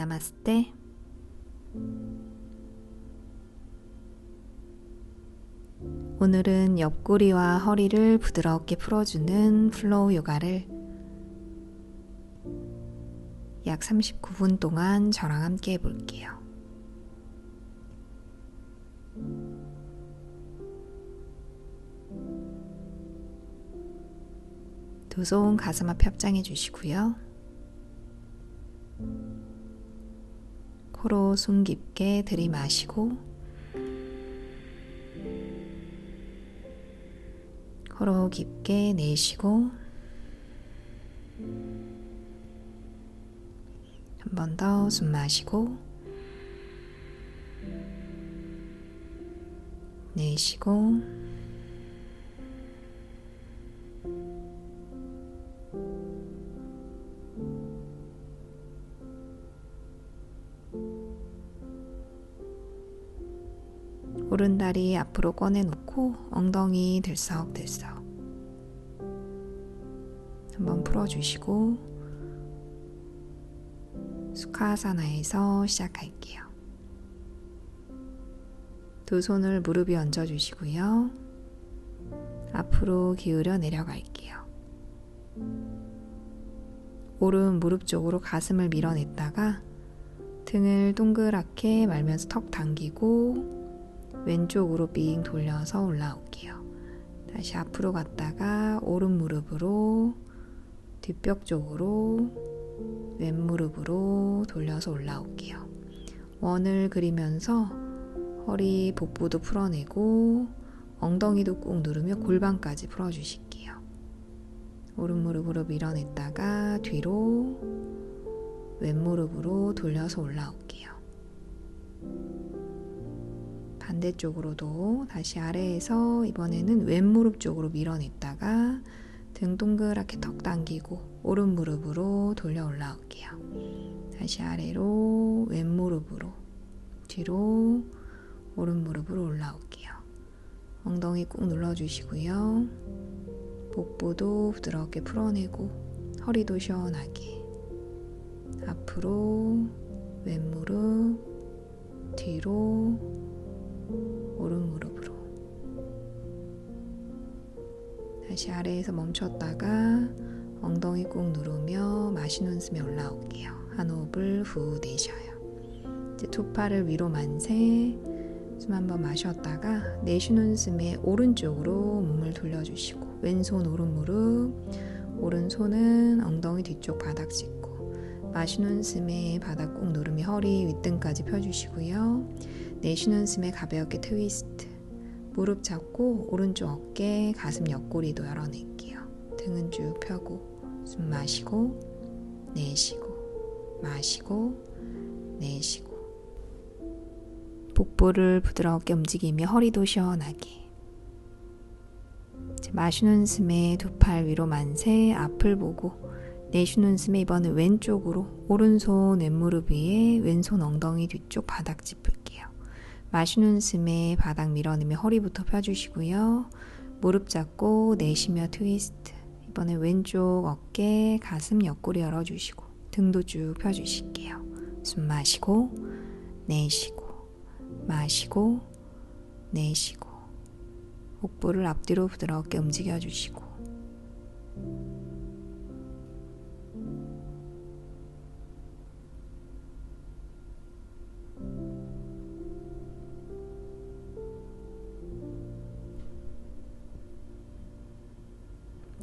나마스테. 오늘은 옆구리와 허리를 부드럽게 풀어주는 플로우 요가를 약 39분 동안 저랑 함께 해볼게요. 두 손 가슴 앞에 합장해 주시고요. 코로 숨 깊게 들이마시고 코로 깊게 내쉬고 한 번 더 숨 마시고 내쉬고 오른다리 앞으로 꺼내놓고 엉덩이 들썩들썩 한번 풀어주시고 수카사나에서 시작할게요. 두 손을 무릎 위에 얹어주시고요. 앞으로 기울여 내려갈게요. 오른 무릎 쪽으로 가슴을 밀어냈다가 등을 동그랗게 말면서 턱 당기고 왼쪽으로 빙 돌려서 올라올게요. 다시 앞으로 갔다가 오른 무릎으로 뒷벽 쪽으로 왼 무릎으로 돌려서 올라올게요. 원을 그리면서 허리 복부도 풀어내고 엉덩이도 꾹 누르며 골반까지 풀어주실게요. 오른 무릎으로 밀어냈다가 뒤로 왼 무릎으로 돌려서 올라올게요. 반대쪽으로도 다시 아래에서 이번에는 왼 무릎 쪽으로 밀어냈다가 등 동그랗게 턱 당기고 오른 무릎으로 돌려 올라올게요. 다시 아래로 왼 무릎으로 뒤로 오른 무릎으로 올라올게요. 엉덩이 꾹 눌러주시고요. 복부도 부드럽게 풀어내고 허리도 시원하게 앞으로 왼 무릎 뒤로 오른 무릎으로 다시 아래에서 멈췄다가 엉덩이 꾹 누르며 마시는 숨에 올라올게요. 한 호흡을 후 내쉬어요. 이제 두 팔을 위로 만세 숨 한번 마셨다가 내쉬는 숨에 오른쪽으로 몸을 돌려주시고 왼손 오른 무릎 오른손은 엉덩이 뒤쪽 바닥 짚고 마시는 숨에 바닥 꾹 누르며 허리 윗등까지 펴주시고요. 내쉬는 숨에 가볍게 트위스트 무릎 잡고 오른쪽 어깨 가슴 옆구리도 열어낼게요. 등은 쭉 펴고 숨 마시고 내쉬고 마시고 내쉬고 복부를 부드럽게 움직이며 허리도 시원하게 마시는 숨에 두 팔 위로 만세 앞을 보고 내쉬는 숨에 이번엔 왼쪽으로 오른손 왼무릎 위에 왼손 엉덩이 뒤쪽 바닥 짚을게요. 마시는 숨에 바닥 밀어내며 허리부터 펴주시고요. 무릎 잡고 내쉬며 트위스트 이번엔 왼쪽 어깨 가슴 옆구리 열어주시고 등도 쭉 펴주실게요. 숨 마시고 내쉬고 마시고 내쉬고 복부를 앞뒤로 부드럽게 움직여주시고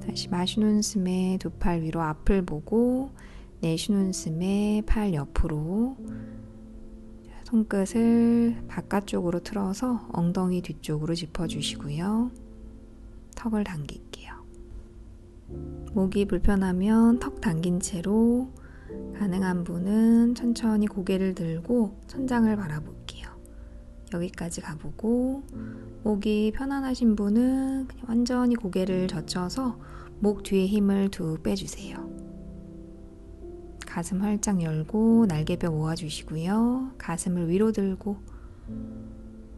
다시 마시는 숨에 두 팔 위로 앞을 보고 내쉬는 숨에 팔 옆으로 손끝을 바깥쪽으로 틀어서 엉덩이 뒤쪽으로 짚어주시고요. 턱을 당길게요. 목이 불편하면 턱 당긴 채로 가능한 분은 천천히 고개를 들고 천장을 바라볼게요. 여기까지 가보고 목이 편안하신 분은 그냥 완전히 고개를 젖혀서 목 뒤에 힘을 툭 빼주세요. 가슴 활짝 열고 날개뼈 모아주시고요. 가슴을 위로 들고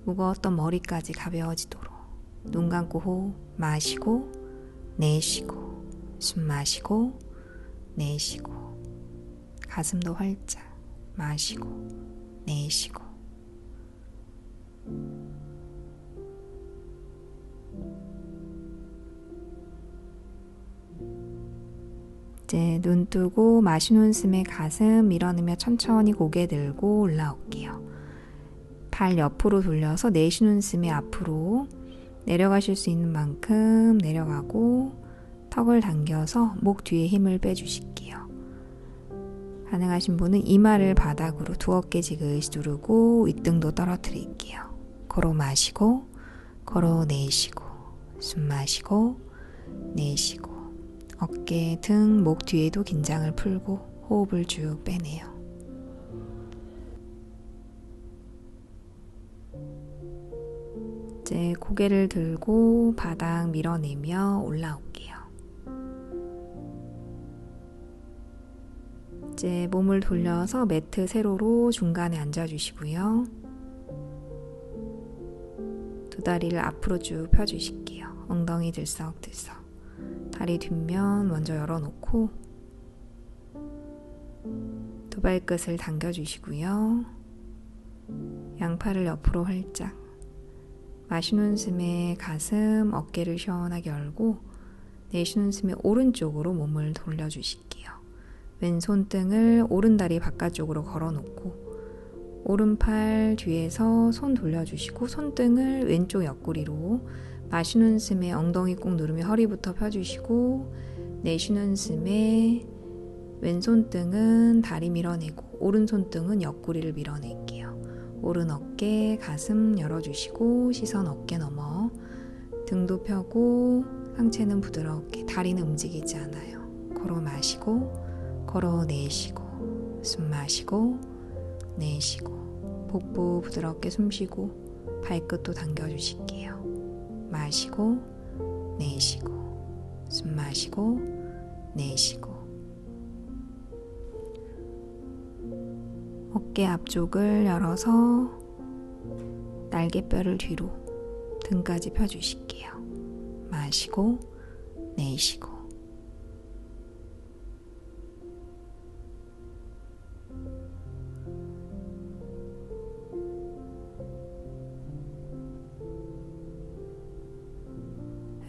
무거웠던 머리까지 가벼워지도록 눈 감고 호흡 마시고 내쉬고 숨 마시고 내쉬고 가슴도 활짝 마시고 내쉬고. 이제 눈 뜨고 마시는 숨에 가슴 밀어내며 천천히 고개 들고 올라올게요. 발 옆으로 돌려서 내쉬는 숨에 앞으로 내려가실 수 있는 만큼 내려가고 턱을 당겨서 목 뒤에 힘을 빼주실게요. 가능하신 분은 이마를 바닥으로 두 어깨 지그시 누르고 윗등도 떨어뜨릴게요. 걸어 마시고 걸어 내쉬고 숨 마시고 내쉬고 어깨, 등, 목 뒤에도 긴장을 풀고 호흡을 쭉 빼내요. 이제 고개를 들고 바닥 밀어내며 올라올게요. 이제 몸을 돌려서 매트 세로로 중간에 앉아주시고요. 두 다리를 앞으로 쭉 펴주실게요. 엉덩이 들썩들썩. 다리 뒷면 먼저 열어놓고 두 발끝을 당겨주시고요. 양팔을 옆으로 활짝. 마시는 숨에 가슴, 어깨를 시원하게 열고 내쉬는 숨에 오른쪽으로 몸을 돌려주실게요. 왼손 등을 오른다리 바깥쪽으로 걸어놓고 오른팔 뒤에서 손 돌려주시고 손등을 왼쪽 옆구리로 마시는 숨에 엉덩이 꾹 누르며 허리부터 펴주시고 내쉬는 숨에 왼손 등은 다리 밀어내고 오른손 등은 옆구리를 밀어낼게요. 오른 어깨, 가슴 열어주시고 시선 어깨 넘어 등도 펴고 상체는 부드럽게 다리는 움직이지 않아요. 걸어 마시고 걸어 내쉬고 숨 마시고 내쉬고 복부 부드럽게 숨 쉬고 발끝도 당겨주실게요. 마시고 내쉬고 숨 마시고 내쉬고 어깨 앞쪽을 열어서 날개뼈를 뒤로 등까지 펴주실게요. 마시고 내쉬고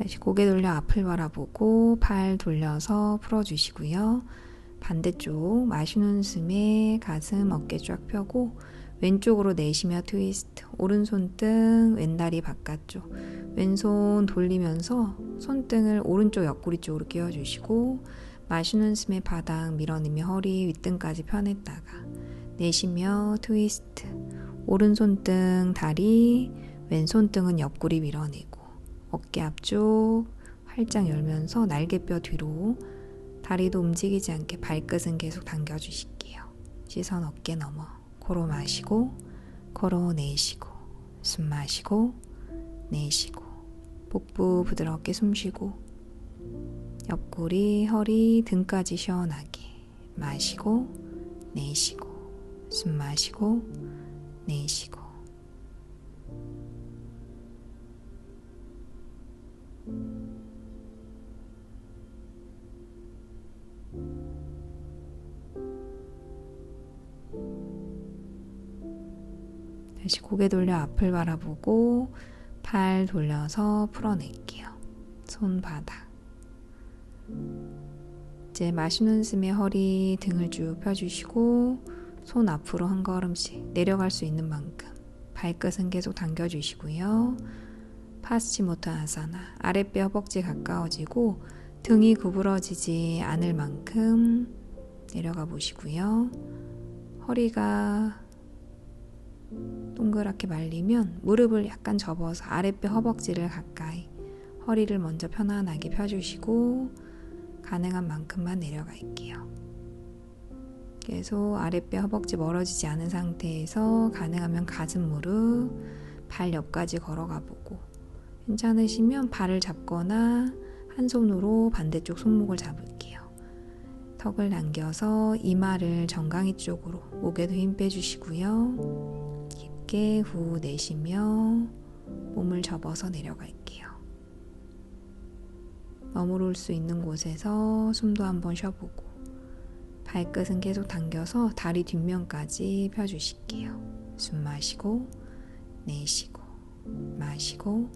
다시 고개 돌려 앞을 바라보고 팔 돌려서 풀어주시고요. 반대쪽 마시는 숨에 가슴 어깨 쫙 펴고 왼쪽으로 내쉬며 트위스트. 오른손 등 왼다리 바깥쪽 왼손 돌리면서 손등을 오른쪽 옆구리 쪽으로 끼워주시고 마시는 숨에 바닥 밀어내며 허리 윗등까지 펴냈다가 내쉬며 트위스트. 오른손 등 다리 왼손 등은 옆구리 밀어내고 어깨 앞쪽 활짝 열면서 날개뼈 뒤로 다리도 움직이지 않게 발끝은 계속 당겨주실게요. 시선 어깨 넘어 걸어 마시고 걸어 내쉬고 숨 마시고 내쉬고 복부 부드럽게 숨 쉬고 옆구리, 허리, 등까지 시원하게 마시고 내쉬고 숨 마시고 내쉬고 다시 고개 돌려 앞을 바라보고 팔 돌려서 풀어낼게요. 손바닥. 이제 마시는 숨에 허리 등을 쭉 펴주시고 손 앞으로 한 걸음씩 내려갈 수 있는 만큼 발끝은 계속 당겨주시고요. 파스치모토아사나 아랫배 허벅지 가까워지고 등이 구부러지지 않을 만큼 내려가 보시고요. 허리가 동그랗게 말리면 무릎을 약간 접어서 아랫배 허벅지를 가까이 허리를 먼저 편안하게 펴주시고 가능한 만큼만 내려갈게요. 계속 아랫배 허벅지 멀어지지 않은 상태에서 가능하면 가슴 무릎 발 옆까지 걸어가 보고 괜찮으시면 발을 잡거나 한 손으로 반대쪽 손목을 잡을게요. 턱을 당겨서 이마를 정강이 쪽으로 목에도 힘 빼주시고요. 깊게 후 내쉬며 몸을 접어서 내려갈게요. 머무를 수 있는 곳에서 숨도 한번 쉬어보고 발끝은 계속 당겨서 다리 뒷면까지 펴주실게요. 숨 마시고 내쉬고 마시고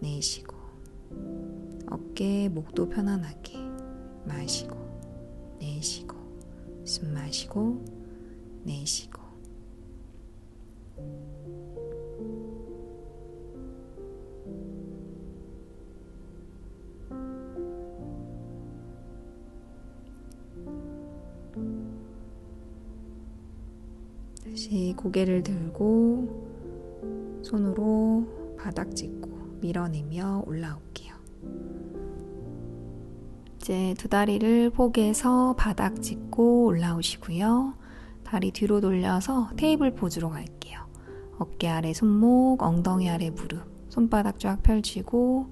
내쉬고 어깨, 목도 편안하게 마시고 내쉬고 숨 마시고 내쉬고 다시 고개를 들고 손으로 바닥 짚고 밀어내며 올라올게요. 이제 두 다리를 포개서 바닥 짚고 올라오시고요. 다리 뒤로 돌려서 테이블 포즈로 갈게요. 어깨 아래 손목, 엉덩이 아래 무릎, 손바닥 쫙 펼치고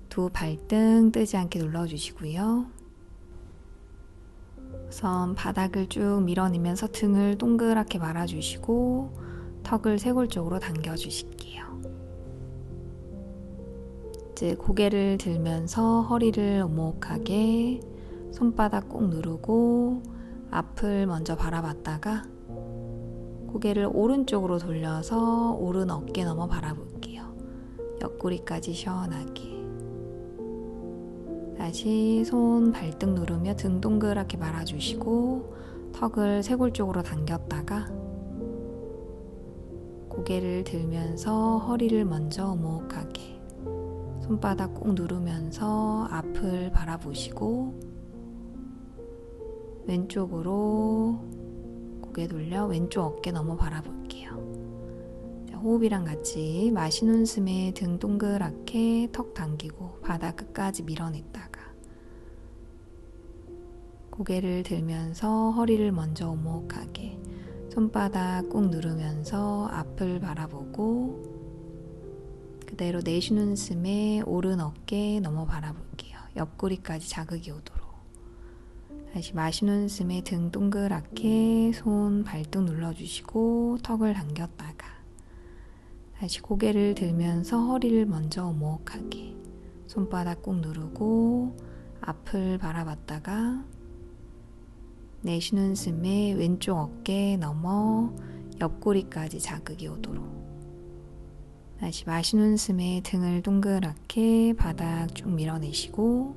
두 발등 뜨지 않게 눌러주시고요. 우선 바닥을 쭉 밀어내면서 등을 동그랗게 말아주시고 턱을 쇄골 쪽으로 당겨주실게요. 이제 고개를 들면서 허리를 오목하게 손바닥 꼭 누르고 앞을 먼저 바라봤다가 고개를 오른쪽으로 돌려서 오른 어깨 너머 바라볼게요. 옆구리까지 시원하게. 다시 손 발등 누르며 등 동그랗게 말아주시고 턱을 쇄골 쪽으로 당겼다가 고개를 들면서 허리를 먼저 오목하게 손바닥 꼭 누르면서 앞을 바라보시고 왼쪽으로 고개 돌려 왼쪽 어깨 너머 바라볼게요. 자, 호흡이랑 같이 마시는 숨에 등 동그랗게 턱 당기고 바닥 끝까지 밀어냈다가 고개를 들면서 허리를 먼저 오목하게 손바닥 꼭 누르면서 앞을 바라보고 그대로 내쉬는 숨에 오른 어깨 너머 바라볼게요. 옆구리까지 자극이 오도록. 다시 마시는 숨에 등 동그랗게 손 발등 눌러주시고 턱을 당겼다가 다시 고개를 들면서 허리를 먼저 오목하게 손바닥 꼭 누르고 앞을 바라봤다가 내쉬는 숨에 왼쪽 어깨 넘어 옆구리까지 자극이 오도록. 다시 마시는 숨에 등을 동그랗게 바닥 쭉 밀어내시고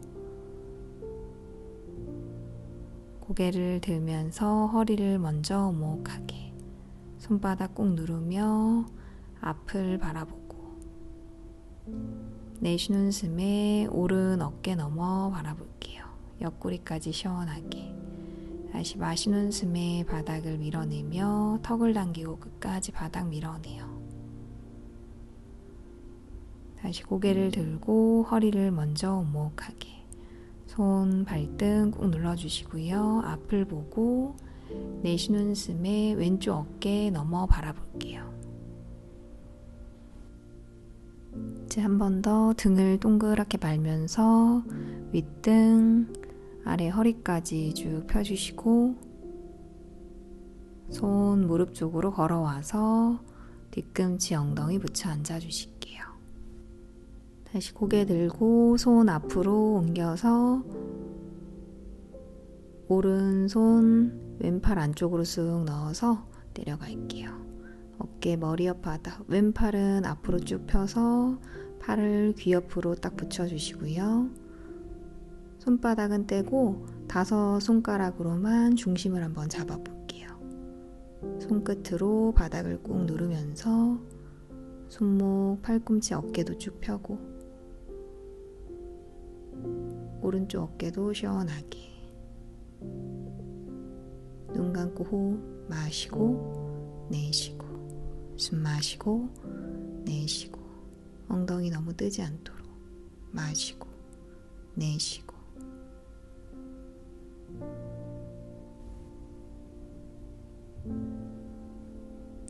고개를 들면서 허리를 먼저 오목하게 손바닥 꼭 누르며 앞을 바라보고 내쉬는 숨에 오른 어깨 너머 바라볼게요. 옆구리까지 시원하게. 다시 마시는 숨에 바닥을 밀어내며 턱을 당기고 끝까지 바닥 밀어내요. 다시 고개를 들고 허리를 먼저 오목하게 손, 발등 꾹 눌러주시고요. 앞을 보고 내쉬는 숨에 왼쪽 어깨 넘어 바라볼게요. 이제 한 번 더 등을 동그랗게 말면서 윗등, 아래 허리까지 쭉 펴주시고 손, 무릎 쪽으로 걸어와서 뒤꿈치, 엉덩이 붙여 앉아주실게요. 다시 고개 들고 손 앞으로 옮겨서 오른손 왼팔 안쪽으로 쑥 넣어서 내려갈게요. 어깨 머리 옆 바닥, 왼팔은 앞으로 쭉 펴서 팔을 귀 옆으로 딱 붙여주시고요. 손바닥은 떼고 5 손가락으로만 중심을 한번 잡아볼게요. 손끝으로 바닥을 꾹 누르면서 손목, 팔꿈치, 어깨도 쭉 펴고 오른쪽 어깨도 시원하게 눈 감고 호흡 마시고 내쉬고 숨 마시고 내쉬고 엉덩이 너무 뜨지 않도록 마시고 내쉬고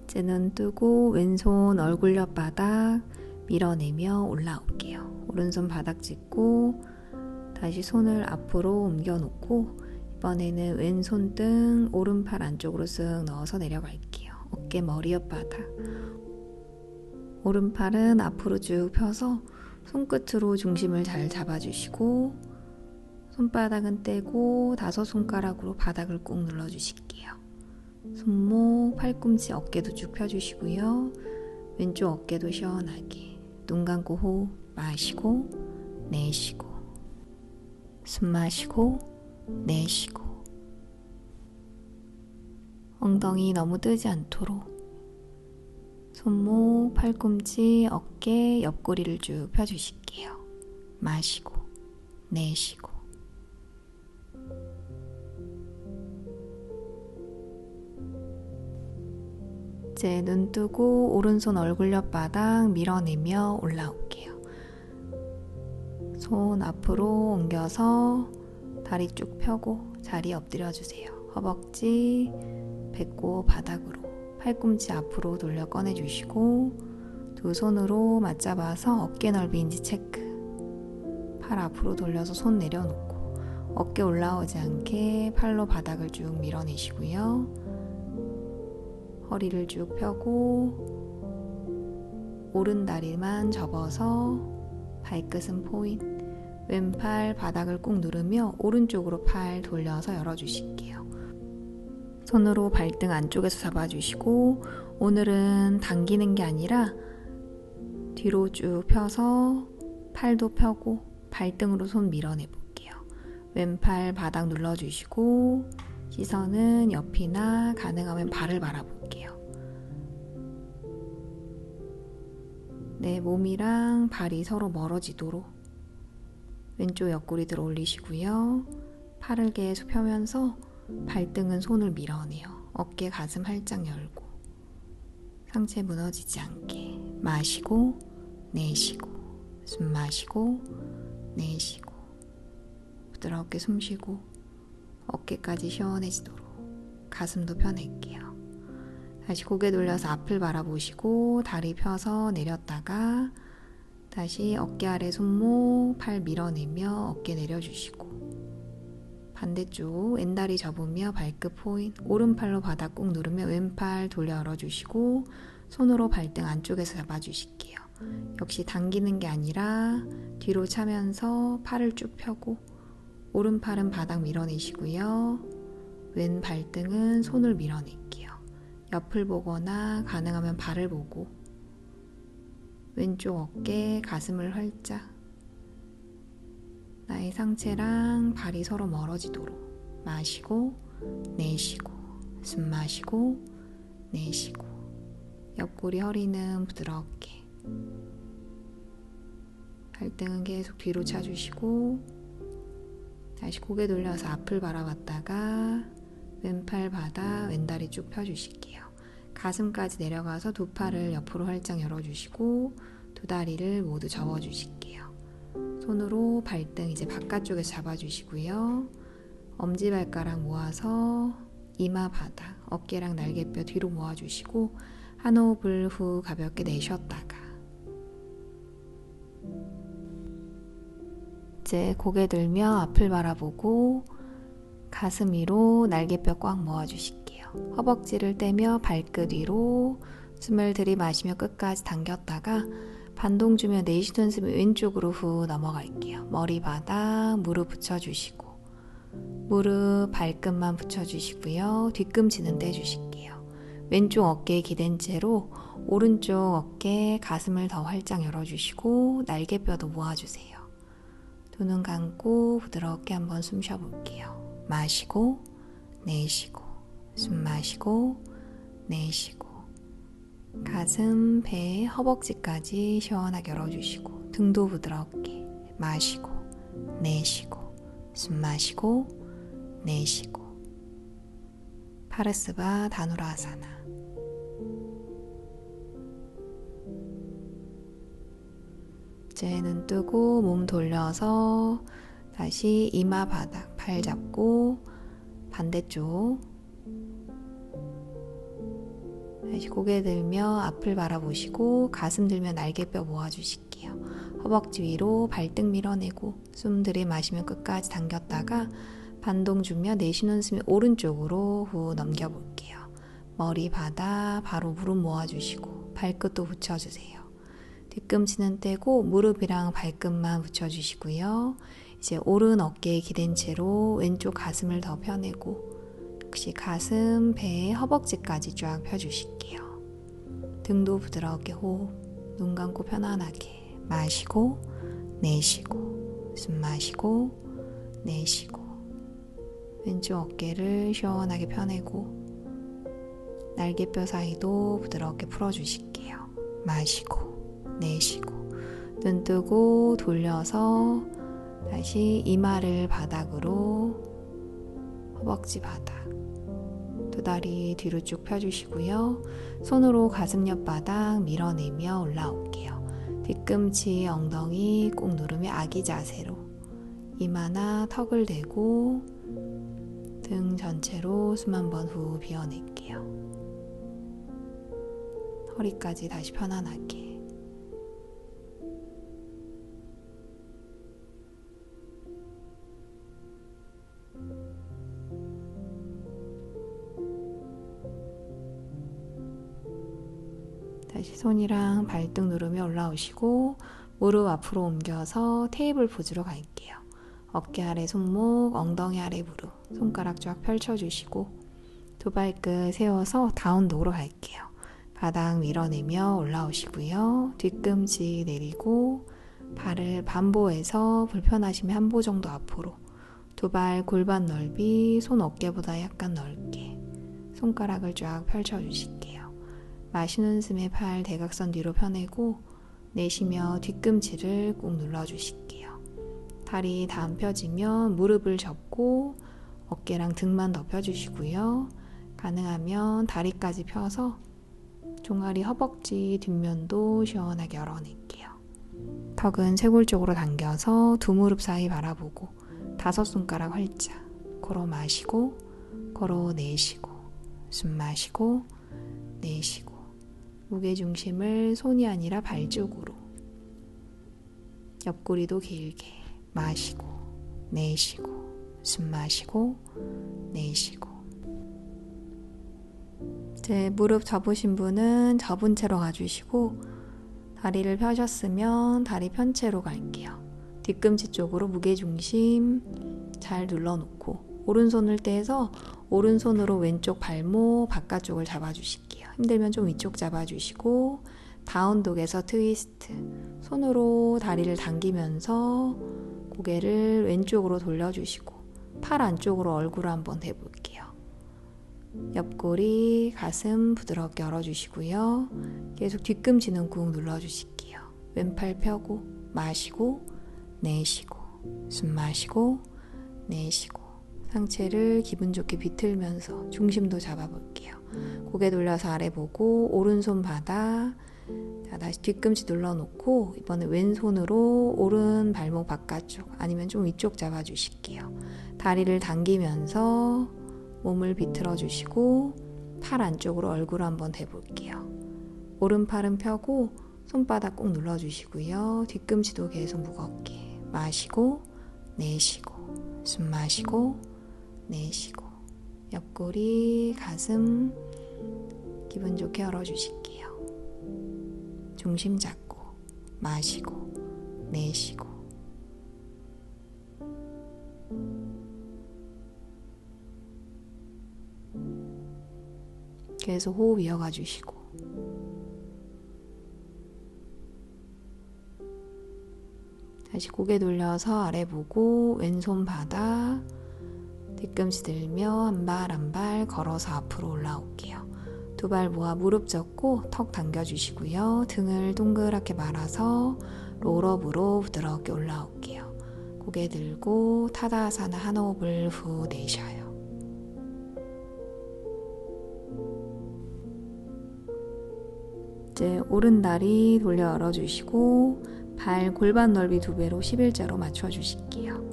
이제 눈 뜨고 왼손 얼굴 옆 바닥 밀어내며 올라올게요. 오른손 바닥 짚고 다시 손을 앞으로 옮겨 놓고 이번에는 왼손 등 오른팔 안쪽으로 쓱 넣어서 내려갈게요. 어깨 머리 옆 바닥 오른팔은 앞으로 쭉 펴서 손끝으로 중심을 잘 잡아주시고 손바닥은 떼고 5손가락으로 바닥을 꾹 눌러주실게요. 손목, 팔꿈치, 어깨도 쭉 펴주시고요. 왼쪽 어깨도 시원하게. 눈 감고 호흡 마시고 내쉬고, 숨 마시고 내쉬고. 엉덩이 너무 뜨지 않도록 손목, 팔꿈치, 어깨, 옆구리를 쭉 펴주실게요. 마시고 내쉬고. 이제 눈 뜨고 오른손 얼굴 옆바닥 밀어내며 올라올게요. 손 앞으로 옮겨서 다리 쭉 펴고 자리에 엎드려주세요. 허벅지, 배꼽 바닥으로, 팔꿈치 앞으로 돌려 꺼내주시고 두 손으로 맞잡아서 어깨 넓이인지 체크. 팔 앞으로 돌려서 손 내려놓고 어깨 올라오지 않게 팔로 바닥을 쭉 밀어내시고요. 허리를 쭉 펴고 오른 다리만 접어서 발끝은 포인. 왼팔 바닥을 꾹 누르며 오른쪽으로 팔 돌려서 열어주실게요. 손으로 발등 안쪽에서 잡아주시고 오늘은 당기는 게 아니라 뒤로 쭉 펴서 팔도 펴고 발등으로 손 밀어내 볼게요. 왼팔 바닥 눌러주시고 시선은 옆이나 가능하면 발을 바라볼게요. 내 몸이랑 발이 서로 멀어지도록 왼쪽 옆구리 들어 올리시고요. 팔을 계속 펴면서 발등은 손을 밀어내요. 어깨 가슴 활짝 열고 상체 무너지지 않게 마시고 내쉬고, 숨 마시고 내쉬고, 부드럽게 숨 쉬고 어깨까지 시원해지도록 가슴도 펴낼게요. 다시 고개 돌려서 앞을 바라보시고 다리 펴서 내렸다가 다시 어깨 아래 손목, 팔 밀어내며 어깨 내려주시고 반대쪽 왼다리 접으며 발끝 포인. 오른팔로 바닥 꾹 누르며 왼팔 돌려 열어주시고 손으로 발등 안쪽에서 잡아주실게요. 역시 당기는 게 아니라 뒤로 차면서 팔을 쭉 펴고 오른팔은 바닥 밀어내시고요. 왼 발등은 손을 밀어낼게요. 옆을 보거나 가능하면 발을 보고 왼쪽 어깨, 가슴을 활짝. 나의 상체랑 발이 서로 멀어지도록 마시고 내쉬고, 숨 마시고 내쉬고. 옆구리 허리는 부드럽게. 발등은 계속 뒤로 차주시고 다시 고개 돌려서 앞을 바라봤다가 왼팔 바닥, 왼다리 쭉 펴주실게요. 가슴까지 내려가서 두 팔을 옆으로 활짝 열어주시고 두 다리를 모두 접어주실게요. 손으로 발등 이제 바깥쪽에서 잡아주시고요. 엄지발가락 모아서 이마 바닥, 어깨랑 날개뼈 뒤로 모아주시고 한 호흡을 후 가볍게 내쉬었다가 이제 고개 들며 앞을 바라보고 가슴 위로 날개뼈 꽉 모아주실게요. 허벅지를 떼며 발끝 위로 숨을 들이마시며 끝까지 당겼다가 반동 주며 내쉬던 숨이 왼쪽으로 후 넘어갈게요. 머리 바닥 무릎 붙여주시고 무릎 발끝만 붙여주시고요. 뒤꿈치는 떼주실게요. 왼쪽 어깨에 기댄 채로 오른쪽 어깨 가슴을 더 활짝 열어주시고 날개뼈도 모아주세요. 두 눈 감고 부드럽게 한번 숨 쉬어볼게요. 마시고 내쉬고, 숨 마시고 내쉬고. 가슴, 배, 허벅지까지 시원하게 열어주시고 등도 부드럽게 마시고 내쉬고, 숨 마시고 내쉬고. 파르스바 다누라아사나. 이제 눈 뜨고 몸 돌려서 다시 이마 바닥 팔 잡고 반대쪽 다시 고개 들며 앞을 바라보시고 가슴 들며 날개뼈 모아주실게요. 허벅지 위로 발등 밀어내고 숨 들이마시며 끝까지 당겼다가 반동 주며 내쉬는 숨이 오른쪽으로 후 넘겨볼게요. 머리 바닥 바로 무릎 모아주시고 발끝도 붙여주세요. 뒤꿈치는 떼고 무릎이랑 발끝만 붙여주시고요. 이제 오른 어깨에 기댄 채로 왼쪽 가슴을 더 펴내고 역시 가슴, 배, 허벅지까지 쫙 펴주실게요. 등도 부드럽게 호흡, 눈 감고 편안하게 마시고 내쉬고 숨 마시고 내쉬고 왼쪽 어깨를 시원하게 펴내고 날개뼈 사이도 부드럽게 풀어주실게요. 마시고 내쉬고 눈 뜨고 돌려서 다시 이마를 바닥으로 허벅지 바닥 두 다리 뒤로 쭉 펴주시고요. 손으로 가슴 옆바닥 밀어내며 올라올게요. 뒤꿈치 엉덩이 꼭 누르며 아기 자세로 이마나 턱을 대고 등 전체로 숨 한 번 후 비워낼게요. 허리까지 다시 편안하게 다시 손이랑 발등 누르며 올라오시고 무릎 앞으로 옮겨서 테이블 포즈로 갈게요. 어깨 아래 손목, 엉덩이 아래 무릎, 손가락 쫙 펼쳐주시고 두 발끝 세워서 다운독으로 갈게요. 바닥 밀어내며 올라오시고요. 뒤꿈치 내리고 발을 반보해서 불편하시면 한 보 정도 앞으로 두 발 골반 넓이, 손 어깨보다 약간 넓게 손가락을 쫙 펼쳐주실게요. 마시는 숨에 팔 대각선 뒤로 펴내고 내쉬며 뒤꿈치를 꾹 눌러주실게요. 다리 다 안 펴지면 무릎을 접고 어깨랑 등만 더 펴주시고요. 가능하면 다리까지 펴서 종아리 허벅지 뒷면도 시원하게 열어낼게요. 턱은 쇄골 쪽으로 당겨서 두 무릎 사이 바라보고 다섯 손가락 활짝 걸어 마시고 걸어 내쉬고 숨 마시고 내쉬고 무게중심을 손이 아니라 발 쪽으로 옆구리도 길게 마시고 내쉬고 숨 마시고 내쉬고 이제 무릎 접으신 분은 접은 채로 가주시고 다리를 펴셨으면 다리 편 채로 갈게요. 뒤꿈치 쪽으로 무게중심 잘 눌러놓고 오른손을 떼서 오른손으로 왼쪽 발목 바깥쪽을 잡아주실게요. 힘들면 좀 위쪽 잡아주시고 다운독에서 트위스트 손으로 다리를 당기면서 고개를 왼쪽으로 돌려주시고 팔 안쪽으로 얼굴을 한번 대볼게요. 옆구리, 가슴 부드럽게 열어주시고요. 계속 뒤꿈치는 꾹 눌러주실게요. 왼팔 펴고 마시고 내쉬고 숨 마시고 내쉬고 상체를 기분 좋게 비틀면서 중심도 잡아볼게요. 고개 돌려서 아래 보고 오른손 바닥 자, 다시 뒤꿈치 눌러놓고 이번에 왼손으로 오른 발목 바깥쪽 아니면 좀 위쪽 잡아주실게요. 다리를 당기면서 몸을 비틀어 주시고 팔 안쪽으로 얼굴 한번 대볼게요. 오른팔은 펴고 손바닥 꼭 눌러주시고요. 뒤꿈치도 계속 무겁게 마시고 내쉬고 숨 마시고 내쉬고 옆구리, 가슴 기분 좋게 열어주실게요. 중심 잡고 마시고 내쉬고 계속 호흡 이어가 주시고 다시 고개 돌려서 아래 보고 왼손 바닥 뒤꿈치 들며 한 발 한 발 걸어서 앞으로 올라올게요. 두 발 모아 무릎 접고 턱 당겨주시고요. 등을 동그랗게 말아서 롤업으로 부드럽게 올라올게요. 고개 들고 타다아사나 한 호흡을 후 내쉬어요. 이제 오른다리 돌려 열어주시고 발 골반 넓이 2배로 11자로 맞춰주실게요.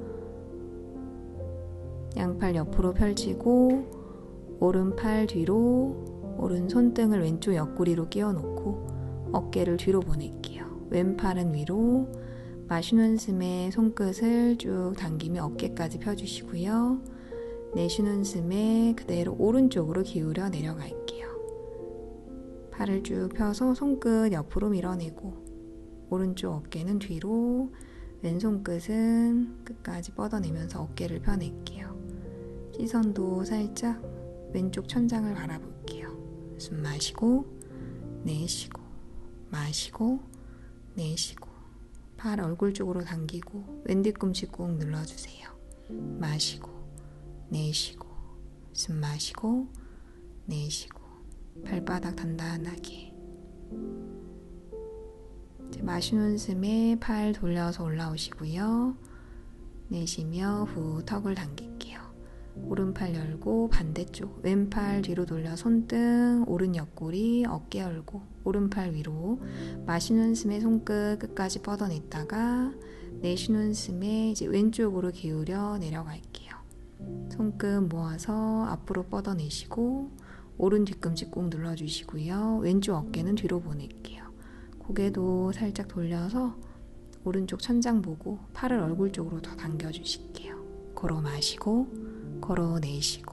양팔 옆으로 펼치고 오른팔 뒤로 오른 손등을 왼쪽 옆구리로 끼워놓고 어깨를 뒤로 보낼게요. 왼팔은 위로 마시는 숨에 손끝을 쭉 당기며 어깨까지 펴주시고요. 내쉬는 숨에 그대로 오른쪽으로 기울여 내려갈게요. 팔을 쭉 펴서 손끝 옆으로 밀어내고 오른쪽 어깨는 뒤로 왼손끝은 끝까지 뻗어내면서 어깨를 펴낼게요. 시선도 살짝 왼쪽 천장을 바라볼게요. 숨 마시고 내쉬고 마시고 내쉬고 팔 얼굴 쪽으로 당기고 왼 뒤꿈치 꾹 눌러주세요. 마시고 내쉬고 숨 마시고 내쉬고 발바닥 단단하게. 이제 마시는 숨에 팔 돌려서 올라오시고요. 내쉬며 후 턱을 당길게요. 오른팔 열고 반대쪽 왼팔 뒤로 돌려 손등 오른 옆구리 어깨 열고 오른팔 위로. 마시는 숨에 손끝 끝까지 뻗어냈다가 내쉬는 숨에 이제 왼쪽으로 기울여 내려갈게요. 손끝 모아서 앞으로 뻗어내시고 오른 뒤꿈치 꾹 눌러주시고요. 왼쪽 어깨는 뒤로 보낼게요. 고개도 살짝 돌려서 오른쪽 천장 보고 팔을 얼굴 쪽으로 더 당겨주실게요. 걸어 마시고 걸어 내쉬고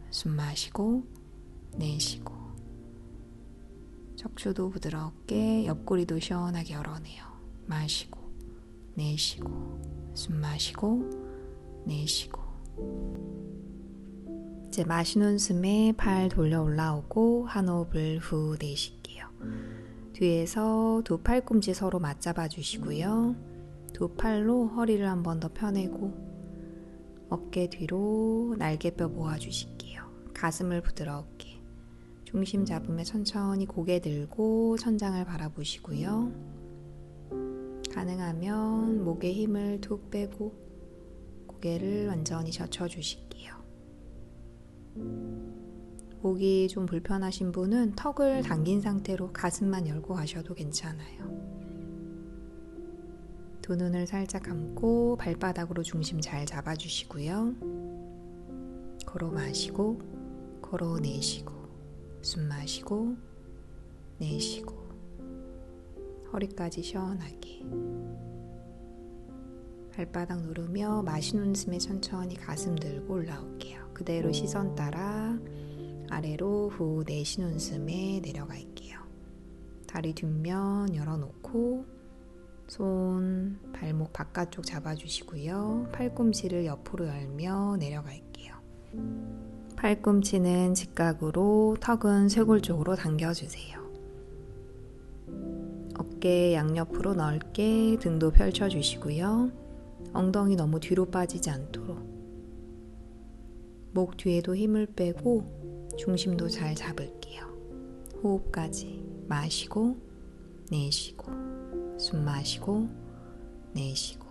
숨 마시고 내쉬고 척추도 부드럽게 옆구리도 시원하게 열어내요. 마시고 내쉬고 숨 마시고 내쉬고. 이제 마시는 숨에 팔 돌려 올라오고 한 호흡을 후 내쉴게요. 뒤에서 두 팔꿈치 서로 맞잡아 주시고요. 두 팔로 허리를 한 번 더 펴내고 어깨 뒤로 날개뼈 모아주실게요. 가슴을 부드럽게 중심 잡으며 천천히 고개 들고 천장을 바라보시고요. 가능하면 목에 힘을 툭 빼고 고개를 완전히 젖혀주실게요. 목이 좀 불편하신 분은 턱을 당긴 상태로 가슴만 열고 가셔도 괜찮아요. 두 눈을 살짝 감고 발바닥으로 중심 잘 잡아주시고요. 걸어 마시고 걸어 내쉬고 숨 마시고 내쉬고 허리까지 시원하게. 발바닥 누르며 마시는 숨에 천천히 가슴 들고 올라올게요. 그대로 시선 따라 아래로 후 내쉬는 숨에 내려갈게요. 다리 뒷면 열어놓고 손, 발목 바깥쪽 잡아주시고요. 팔꿈치를 옆으로 열며 내려갈게요. 팔꿈치는 직각으로, 턱은 쇄골 쪽으로 당겨주세요. 어깨 양옆으로 넓게 등도 펼쳐주시고요. 엉덩이 너무 뒤로 빠지지 않도록 목 뒤에도 힘을 빼고 중심도 잘 잡을게요. 호흡까지 마시고 내쉬고 숨 마시고 내쉬고.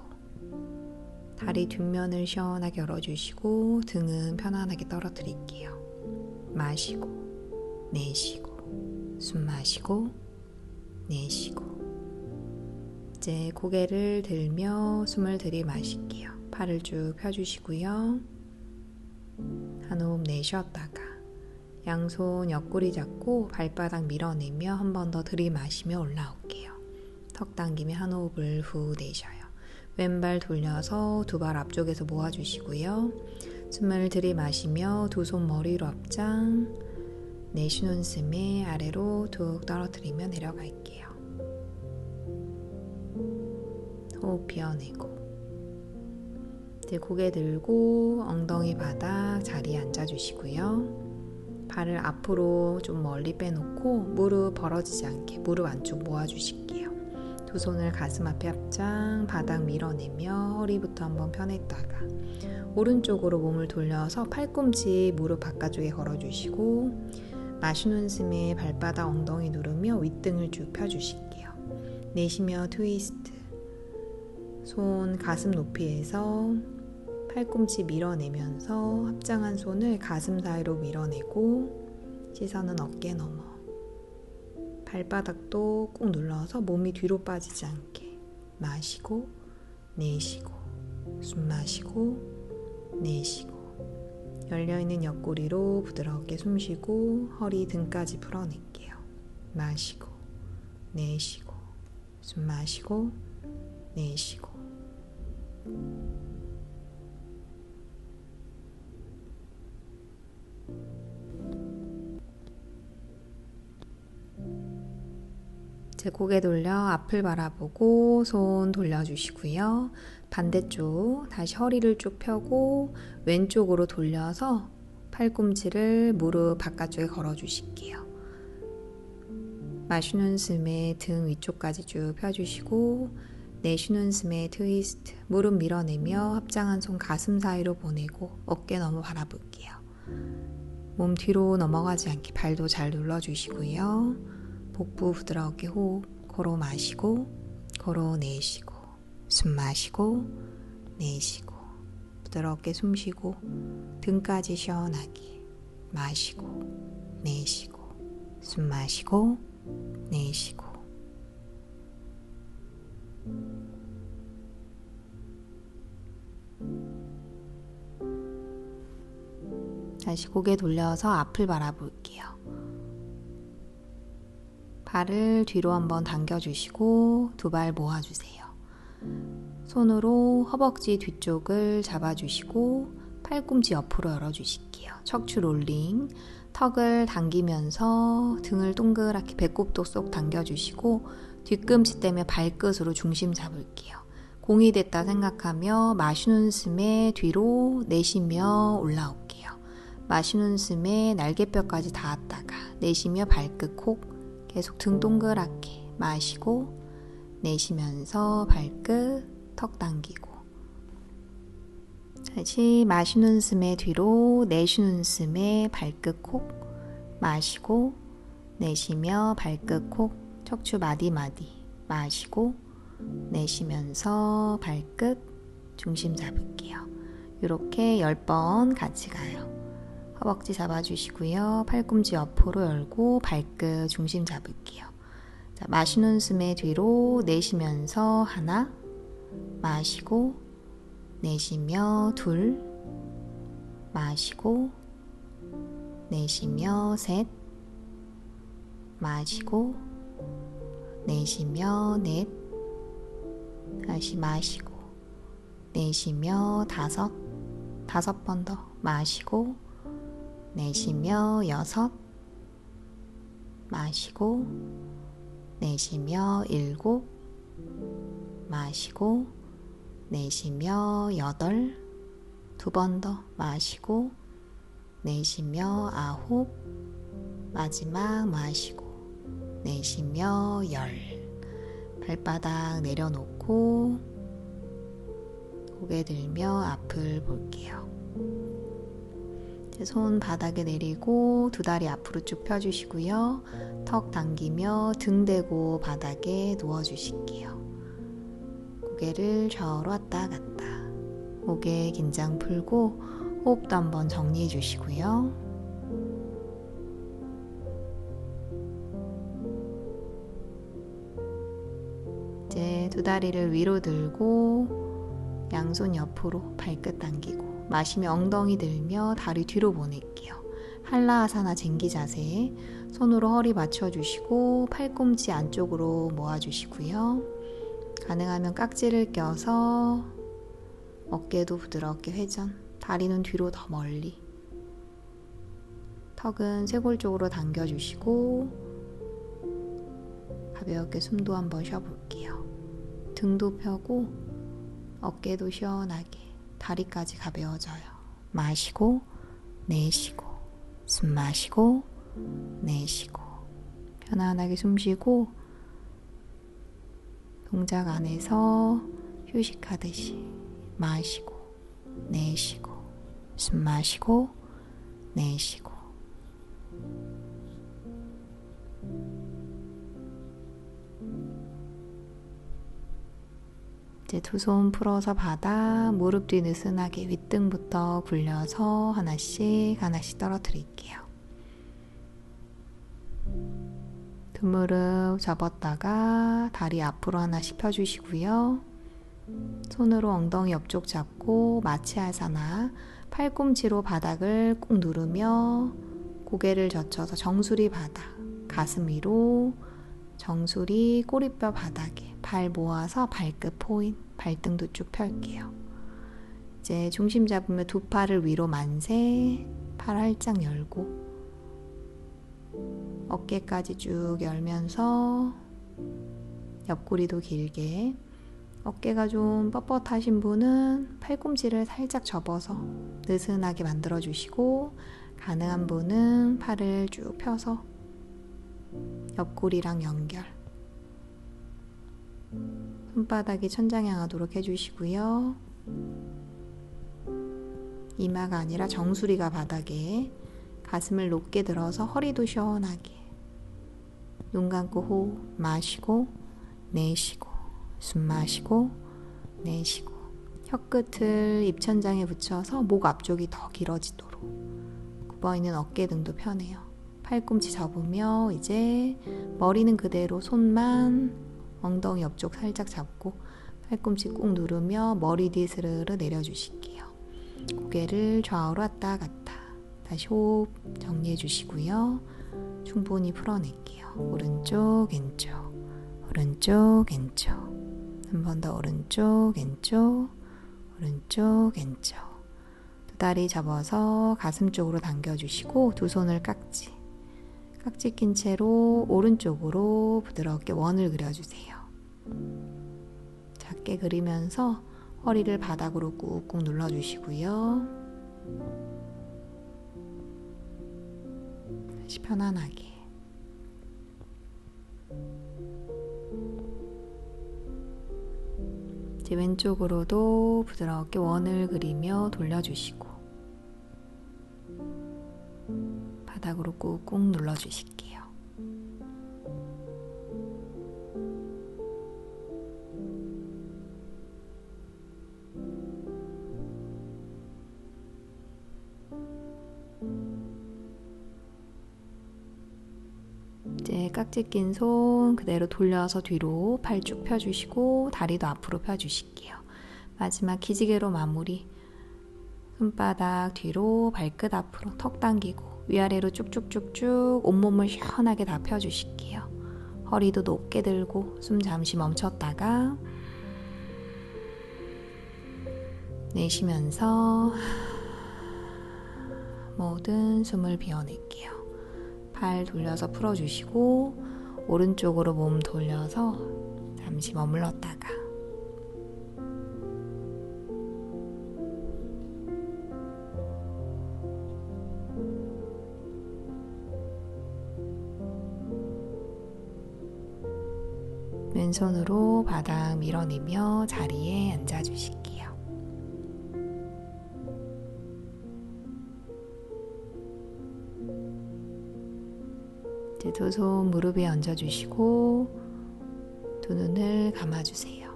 다리 뒷면을 시원하게 열어주시고 등은 편안하게 떨어뜨릴게요. 마시고 내쉬고 숨 마시고 내쉬고. 이제 고개를 들며 숨을 들이마실게요. 팔을 쭉 펴주시고요. 한 호흡 내쉬었다가 양손 옆구리 잡고 발바닥 밀어내며 한 번 더 들이마시며 올라올게요. 턱 당기며 한 호흡을 후 내쉬어요. 왼발 돌려서 두 발 앞쪽에서 모아주시고요. 숨을 들이마시며 두 손 머리로 앞장, 내쉬는 숨에 아래로 툭 떨어뜨리며 내려갈게요. 호흡 비워내고. 이제 고개 들고 엉덩이 바닥 자리에 앉아주시고요. 발을 앞으로 좀 멀리 빼놓고 무릎 벌어지지 않게 무릎 안쪽 모아주실게요. 두 손을 가슴 앞에 앞장, 바닥 밀어내며 허리부터 한번 펴냈다가 오른쪽으로 몸을 돌려서 팔꿈치 무릎 바깥쪽에 걸어주시고 마시는 숨에 발바닥 엉덩이 누르며 윗등을 쭉 펴주실게요. 내쉬며 트위스트. 손 가슴 높이에서 팔꿈치 밀어내면서 합장한 손을 가슴 사이로 밀어내고 시선은 어깨 너머. 발바닥도 꾹 눌러서 몸이 뒤로 빠지지 않게 마시고 내쉬고 숨 마시고 내쉬고. 열려있는 옆구리로 부드럽게 숨쉬고 허리 등까지 풀어낼게요. 마시고 내쉬고 숨 마시고 내쉬고. 이제 고개 돌려 앞을 바라보고 손 돌려주시고요. 반대쪽 다시 허리를 쭉 펴고 왼쪽으로 돌려서 팔꿈치를 무릎 바깥쪽에 걸어주실게요. 마시는 숨에 등 위쪽까지 쭉 펴주시고 내쉬는 숨에 트위스트, 무릎 밀어내며 합장한 손 가슴 사이로 보내고 어깨 너머 바라볼게요. 몸 뒤로 넘어가지 않게 발도 잘 눌러주시고요. 복부 부드럽게 호흡, 코로 마시고 코로 내쉬고 숨 마시고 내쉬고 부드럽게 숨 쉬고 등까지 시원하게 마시고 내쉬고 숨 마시고 내쉬고 다시 고개 돌려서 앞을 바라볼게요. 발을 뒤로 한번 당겨주시고 두 발 모아주세요. 손으로 허벅지 뒤쪽을 잡아주시고 팔꿈치 옆으로 열어주실게요. 척추 롤링, 턱을 당기면서 등을 동그랗게 배꼽도 쏙 당겨주시고 뒤꿈치 떼며 발끝으로 중심 잡을게요. 공이 됐다 생각하며 마시는 숨에 뒤로 내쉬며 올라올게요. 마시는 숨에 날개뼈까지 닿았다가 내쉬며 발끝 콕 계속 등 동그랗게 마시고 내쉬면서 발끝 턱 당기고 다시 마시는 숨에 뒤로 내쉬는 숨에 발끝 콕 마시고 내쉬며 발끝 콕 척추 마디마디 마시고 내쉬면서 발끝 중심 잡을게요. 이렇게 10번 같이 가요. 허벅지 잡아주시고요. 팔꿈치 옆으로 열고 발끝 중심 잡을게요. 자, 마시는 숨에 뒤로 내쉬면서 하나, 마시고 내쉬며 둘, 마시고 내쉬며 셋, 마시고 내쉬며 넷, 다시 마시고 내쉬며 다섯 번 더 마시고 내쉬며 여섯, 마시고 내쉬며 일곱, 마시고 내쉬며 여덟, 두 번 더 마시고 내쉬며 아홉, 마지막 마시고 내쉬며 열. 발바닥 내려놓고 고개 들며 앞을 볼게요. 손 바닥에 내리고 두 다리 앞으로 쭉 펴주시고요. 턱 당기며 등 대고 바닥에 누워주실게요. 고개를 좌우로 왔다 갔다. 목에 긴장 풀고 호흡도 한번 정리해 주시고요. 이제 두 다리를 위로 들고 양손 옆으로 발끝 당기고 마시며 엉덩이 들며 다리 뒤로 보낼게요. 한라아사나 쟁기 자세. 손으로 허리 받쳐주시고 팔꿈치 안쪽으로 모아주시고요. 가능하면 깍지를 껴서 어깨도 부드럽게 회전, 다리는 뒤로 더 멀리. 턱은 쇄골 쪽으로 당겨주시고 가볍게 숨도 한번 쉬어볼게요. 등도 펴고 어깨도 시원하게, 다리까지 가벼워져요. 마시고 내쉬고 숨 마시고 내쉬고 편안하게 숨 쉬고 동작 안에서 휴식하듯이 마시고 내쉬고 숨 마시고 내쉬고 이제 두 손 풀어서 바닥, 무릎 뒤 느슨하게 윗등부터 굴려서 하나씩 떨어뜨릴게요. 두 무릎 접었다가 다리 앞으로 하나씩 펴주시고요. 손으로 엉덩이 옆쪽 잡고 마취하사나 팔꿈치로 바닥을 꾹 누르며 고개를 젖혀서 정수리 바닥, 가슴 위로 정수리 꼬리뼈 바닥에 발 모아서 발끝 포인, 발등도 쭉 펼게요. 이제 중심 잡으며 두 팔을 위로 만세, 팔 활짝 열고 어깨까지 쭉 열면서 옆구리도 길게. 어깨가 좀 뻣뻣하신 분은 팔꿈치를 살짝 접어서 느슨하게 만들어주시고, 가능한 분은 팔을 쭉 펴서 옆구리랑 연결. 손바닥이 천장에 향하도록 해주시고요. 이마가 아니라 정수리가 바닥에, 가슴을 높게 들어서 허리도 시원하게. 눈 감고 호흡 마시고 내쉬고, 숨 마시고 내쉬고. 혀끝을 입천장에 붙여서 목 앞쪽이 더 길어지도록. 굽어있는 어깨 등도 편해요. 팔꿈치 접으며 이제 머리는 그대로, 손만 엉덩이 옆쪽 살짝 잡고 팔꿈치 꾹 누르며 머리 뒤 스르르 내려주실게요. 고개를 좌우로 왔다 갔다. 다시 호흡 정리해 주시고요. 충분히 풀어낼게요. 오른쪽 왼쪽, 오른쪽 왼쪽. 한 번 더 오른쪽 왼쪽, 오른쪽 왼쪽. 두 다리 접어서 가슴 쪽으로 당겨주시고, 두 손을 깍지 낀 채로 오른쪽으로 부드럽게 원을 그려주세요. 작게 그리면서 허리를 바닥으로 꾹꾹 눌러주시고요. 다시 편안하게. 이제 왼쪽으로도 부드럽게 원을 그리며 돌려주시고, 바닥으로 꾹꾹 눌러주실게요. 이제 깍지 낀 손 그대로 돌려서 뒤로 팔 쭉 펴주시고, 다리도 앞으로 펴주실게요. 마지막 기지개로 마무리. 손바닥 뒤로, 발끝 앞으로 턱 당기고 위아래로 쭉쭉쭉쭉 온몸을 시원하게 다 펴주실게요. 허리도 높게 들고 숨 잠시 멈췄다가 내쉬면서 모든 숨을 비워낼게요. 팔 돌려서 풀어주시고, 오른쪽으로 몸 돌려서 잠시 머물렀다가 왼손으로 바닥 밀어내며 자리에 앉아주실게요. 이제 두 손 무릎 위에 얹어주시고 두 눈을 감아주세요.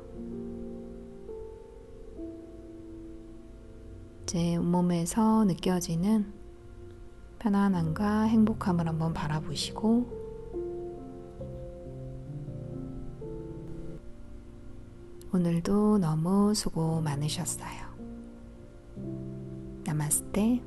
이제 온몸에서 느껴지는 편안함과 행복함을 한번 바라보시고, 오늘도 너무 수고 많으셨어요. 나마스테.